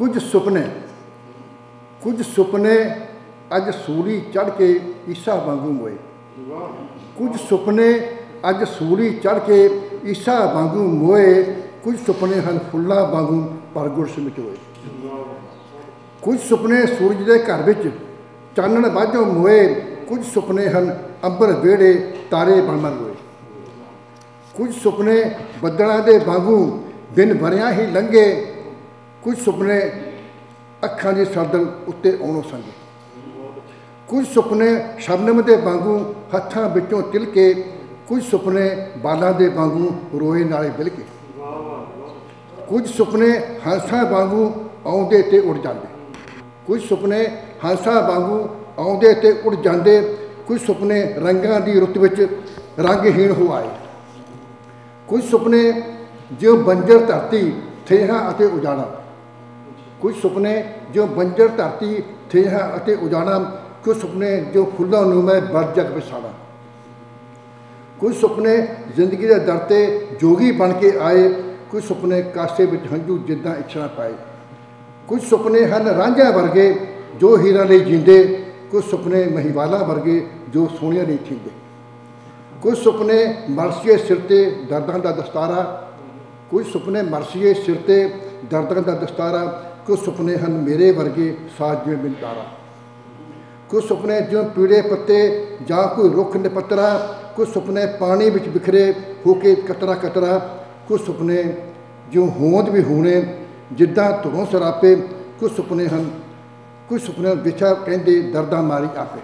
कुछ सुपने अज सूली चढ़ के ईसा वांगू मोए। कुछ सुपने अज सूली चढ़ के ईसा वांगू मोए। कुछ सुपने हैं फुल्लां वांगू परगुण समझोए। कुछ सुपने सूरज के घर विच चानण वाजों मोए। कुछ सुपने हैं अंबर वेड़े तारे बन बन रोए। कुछ सुपने बदलों के वांगू दिन भरियां ही लंघे। कुछ सुपने अखां की सरदन उत्ते आउणों संगे। कुछ सुपने शबनम के वांगू हत्थां विचों तिलके। कुछ सुपने बालां के वांगू रोए नाले बिलके। कुछ सुपने हंसां वांगू आउंदे ते उड़ जांदे। कुछ सुपने हंसां वांगू आउंदे ते उड़ जांदे। कुछ सुपने रंगां दी रुत विच रंगहीन हो आए। कुछ सुपने जो बंजर धरती थेहां अते उजाड़ा। कुछ सुपने जो बंजर धरती थेहां अते उजाड़ा। कुछ सुपने जो फुल्लां नूं मैं बर जग विसाड़ा। कुछ सुपने जिंदगी के दर ते जोगी बन के आए। कुछ सुपने कासे विच हंझू जिद्दां इच्छा पाए। कुछ सुपने हैं रांझा वर्गे जो हीरां लई जींदे। कुछ सुपने महिवाला वर्गे जो सोहणियां नहीं थींदे। कुछ सुपने मरसीए सिर ते दर्दां दा दस्तारा। कुछ सुपने मरसीए सिर ते दर्दां दा दस्तारा। कुछ सुपने हैं मेरे वर्गे साज जिवें मिंतारा। कुछ सुपने जो पीड़े पत्ते जां कोई रुख निपत्तरा। कुछ सुपने पानी विच बिखरे होके कतरा कतरा। कुछ सुपने जो होंद भी होने जिद्दां धुरों सरापे। कुछ सुपने हैं कुछ सुपने विछा कहंदे दर्दां मारी आपे।